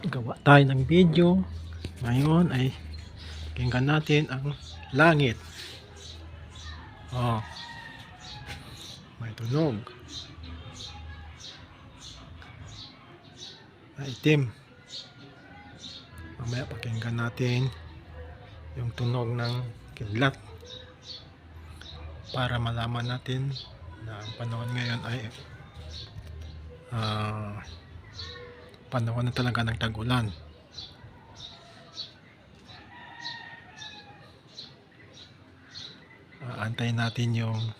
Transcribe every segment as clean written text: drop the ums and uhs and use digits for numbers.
Gawa tayo ng video. Ngayon ay pakinggan natin ang langit. Oh, may tunog. Maitim. Mamaya pakinggan natin yung tunog ng kidlat para malaman natin na ang panahon ngayon ay panahon na talaga ng tag-ulan. Antayin natin yung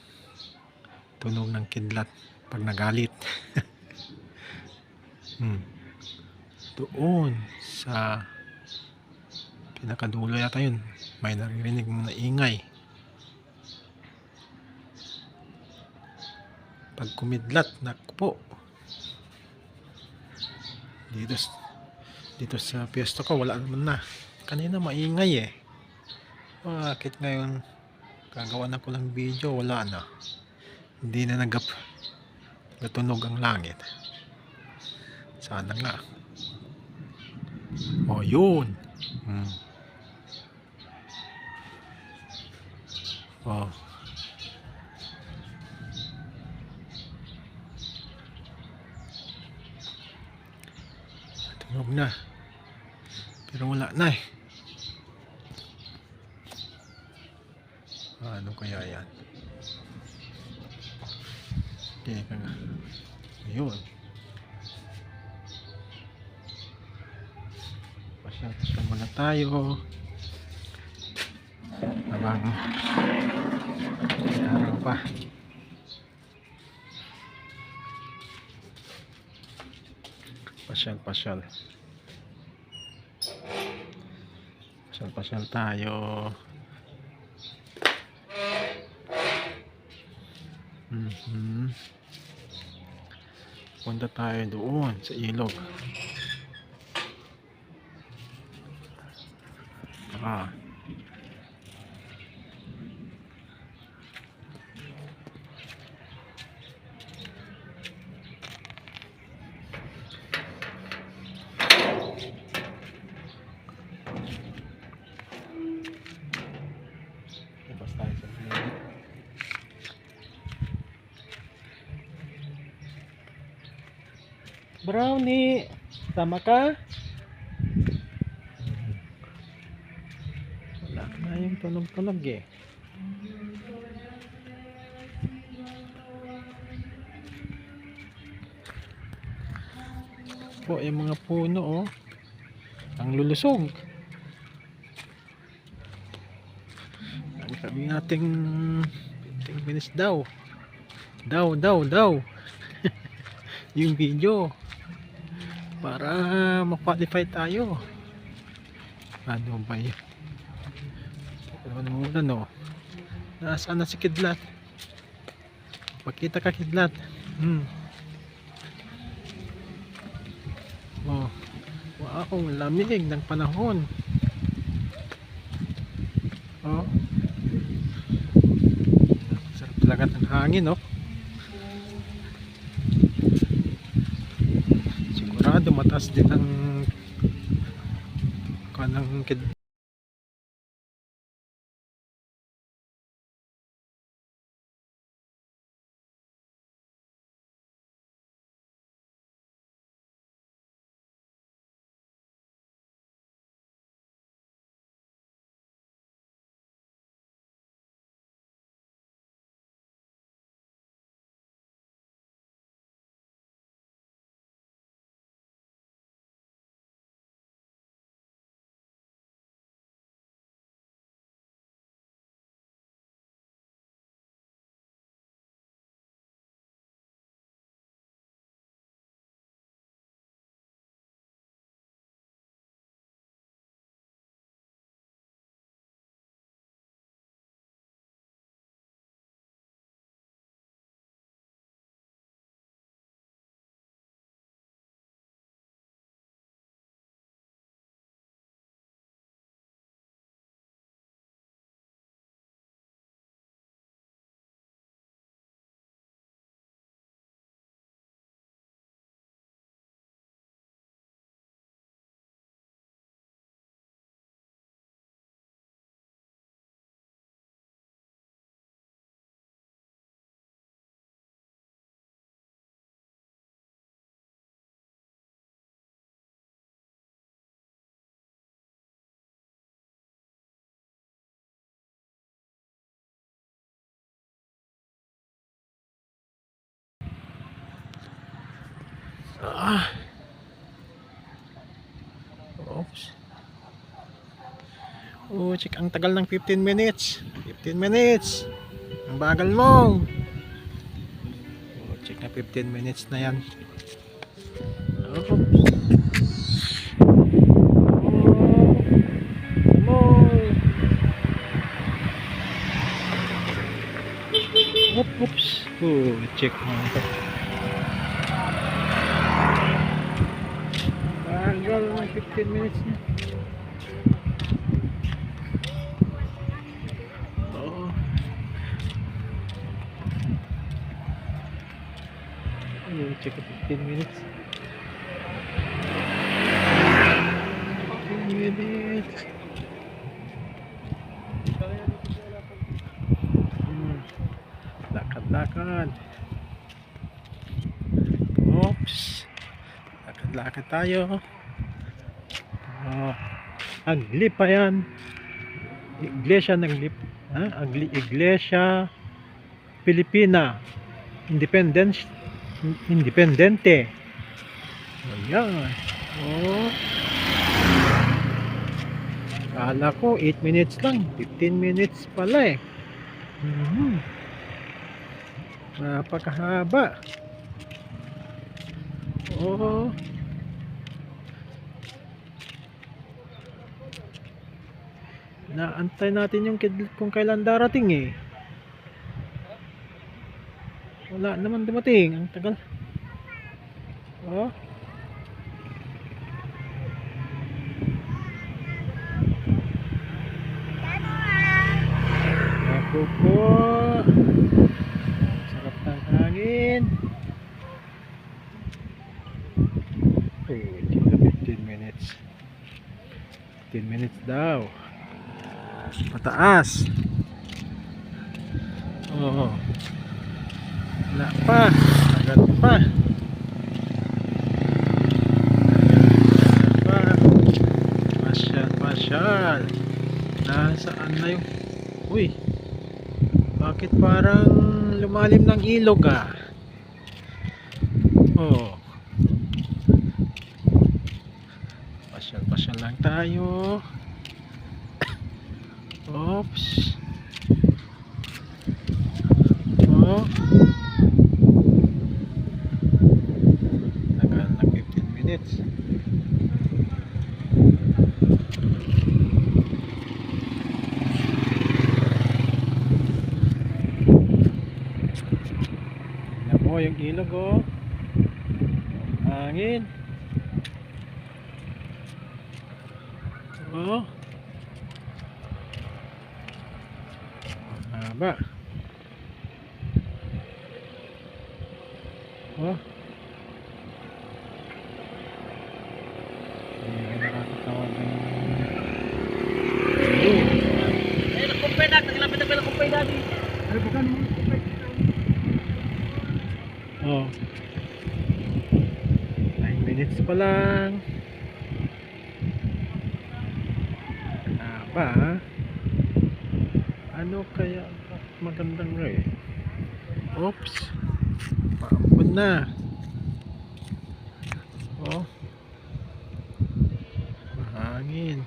tunog ng kidlat pag nagalit. Doon sa pinakadulo yata yun, may naririnig mo na ingay. Pag kumidlat, nakpo. Dito sa pwesto ko wala naman na. Kanina maingay eh. Bakit ngayon gagawa na ko ng video, wala na. Hindi na natunog ang langit. Sana nga. Oh, yun. Oh. Tunog na. Pero wala na eh. Ano kaya yan? Teka nga. Ayun. Pasyal muna tayo. Habang araw pa. Pasyal tayo. Punta tayo doon sa ilog. Tapos tayo sa ilog. Brownie, tama ka? Wala na yung tunog eh. Po, yung mga puno oh. Ang lulusog. Ang sabi nating 15 minutes daw. Daw. Yung video. Para ma-qualify tayo. Ano ba yun? Ano muna no? Nasaan na si kidlat? Pakita ka kidlat. Oh. Wow, lamig ng panahon. Oh. Sarap talaga ng hangin, no? Sigurado mataas din ang kanang kidlat. Ah, oops. Oh, check, ang tagal ng 15 minutes. 15 minutes. Ang bagal mo. Oh, check na 15 minutes na yan. Oops. Oops. Oh, check mo ito. Bagal ng 15 minutes na. Oh. Oh, check 15 minutes. 15 minutes. Lakad-lakad. Oops. Lakad-lakad tayo. Oh. Aglip pa yan. Iglesia ng Lip. Ha? Iglesia Pilipina. Independente. Ayan. Oh. Kala ko 8 minutes lang. 15 minutes pala eh. Napakahaba. Oh. Naantay natin yung kung kailan darating eh. Wala naman dumating. Ang tagal. Oh. Ako po. Sarap ng hangin. Oh, 15 minutes. 15 minutes daw. Pataas. Oh. Wala pa. Agad pa. Masyal. Nasaan na yung... Uy. Bakit parang lumalim ng ilog ah? Oh. Pasyal lang tayo. Oops. Oh. Tagal na 15 minutes. Tignan mo yung ilog oh. Hangin. Oh. Haba. Oh. Hindi ka nakakatawag ng... Eh, nagkumpay na. Naglapit na pala kumpay dati. Ano ba ka naman kumpay? Oh. 9 minutes pa lang. Haba ha? Ano kaya magandang ray? Oops. Paambon na. Oh. Mahangin.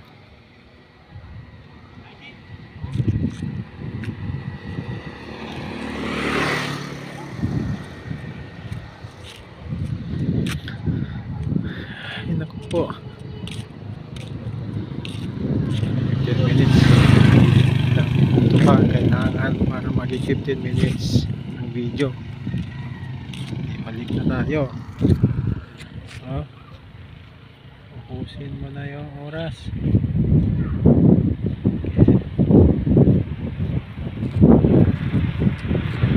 Ay, naku po. 15 minutes. Ito pa, kailangan para maging 15 minutes ng video. Balik na tayo. Oh. Upusin mo na yung oras.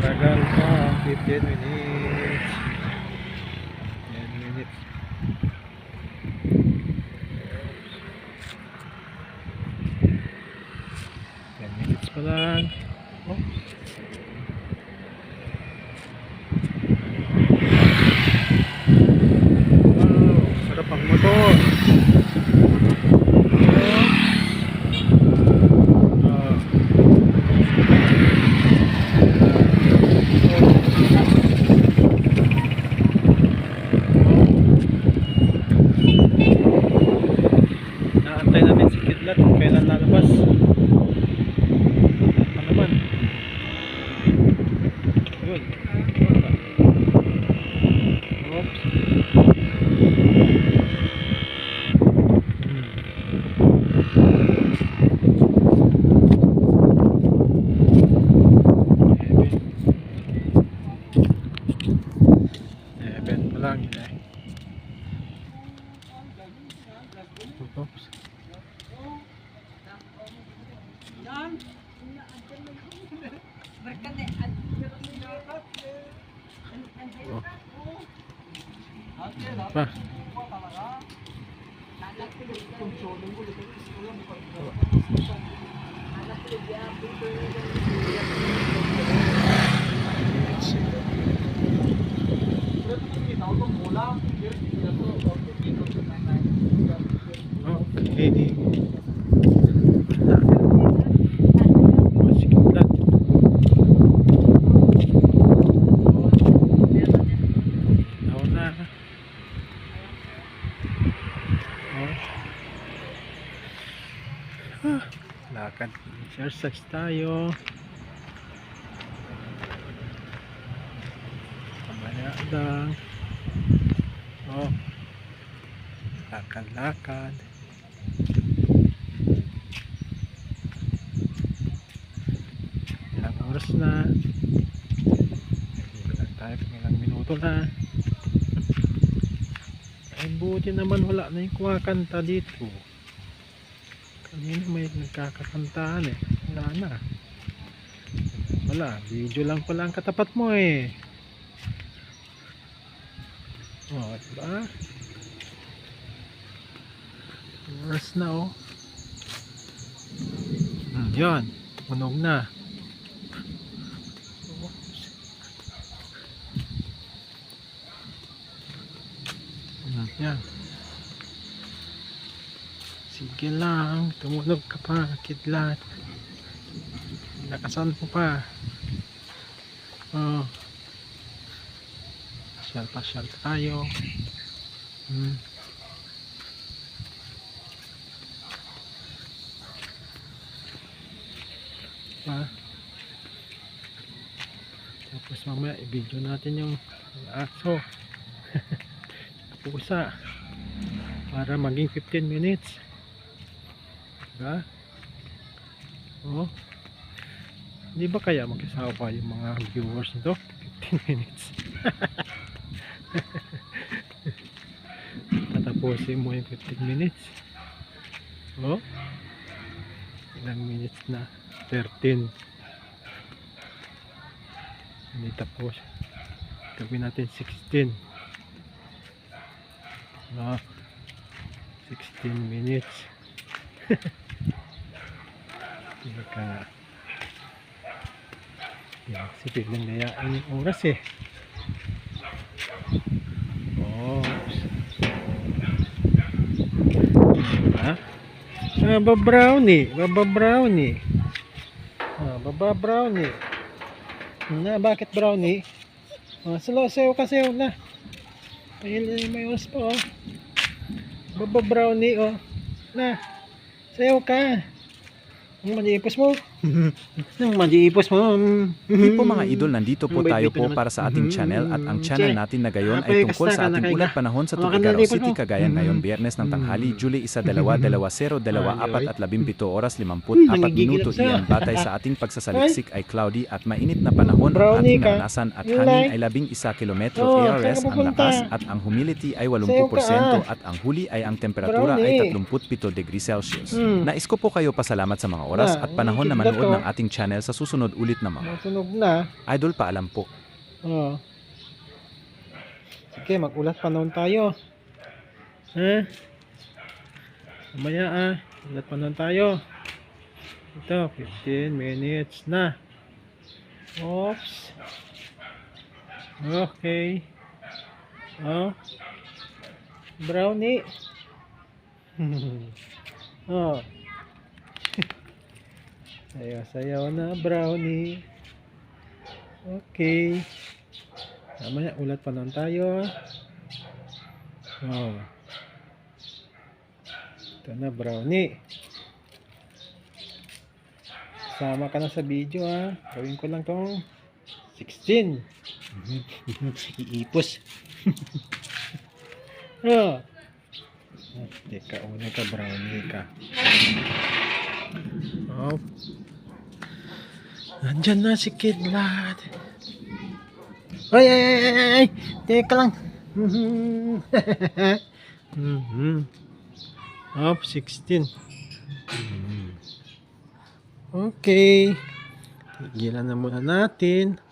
Tagal pa, 15 minutes. 10 minutes. Pa lang. Oh. Wow, sarap ang motor. Malangin eh. Oops. Oh. Pa. Okay. Sige lang. Ako na. Oh. Lakad. Exercise tayo. Kamaya lang. Oh. Lakad-lakad. Ilang oras na. Hindi lang tayo. Ilang minuto na. Ay buti naman wala na yung kumakanta dito. Kanina may nagkakakantahan eh. Wala na. Wala. Video lang pala ang katapat mo eh. Oh, diba? Oras na oh. Yan. Unog na. Yan. Sige lang. Tumunog ka pa. Kidlat. Nakasan mo pa. Oh. Pasyal tayo. Pa. Tapos mamaya i-video natin yung aso. Pusa. Para maging 15 minutes. Diba? Oh. Hindi ba kaya magkasawa yung mga viewers nito? 15 minutes. Tatapusin mo yung 15 minutes. Oh. Ilang minutes na? 13. Hindi tapos. Gawin natin 16. No. 16 minutes. Baka yan, si Piling nayain yung oras eh. Oh. Ha? Baba brownie. Baba brownie. Na, bakit brownie? Sayo ka sayo na. May oras pa oh. Baba brownie oh. Na. Sayo ka. Ang maliipos mo. Ang maliipos mo. Hindi po mga idol, nandito po tayo po para sa ating channel at ang channel natin na gayon ay tungkol sa ating ulat panahon sa Tuguegarao City, Cagayan ngayon Biyernes ng tanghali, July 1, 2024 at 17 oras 54 minuto. Iyan batay sa ating pagsasaliksik ay cloudy at mainit na panahon ang ating naranasan at hangin ay 11 kilometro ARS ang lakas at ang humidity ay 80% at ang huli ay ang temperatura ay 37 degrees Celsius. Nais ko po kayo pasalamat sa mga oras at panahon na manood ng ating channel sa susunod ulit na mga Matunog na. idol. Paalam po. Oh. Sige, mag-ulat panahon tayo. Ha? Mamaya ulat panahon tayo. Ito, 15 minutes na. Oops. Okay. Oh. Brownie. Oh. Sayaw na brownie. Okay. Mamaya ulat pa naman tayo. Oh. Ito na brownie. Sama ka na sa video ha. Gawin ko lang tong 16. Iipos. Oh. Teka, una ka brownie ka. Oh. Nandyan na si Kidlat. Ay. Teka lang. Of 16. Okay. Tigilan na muna natin.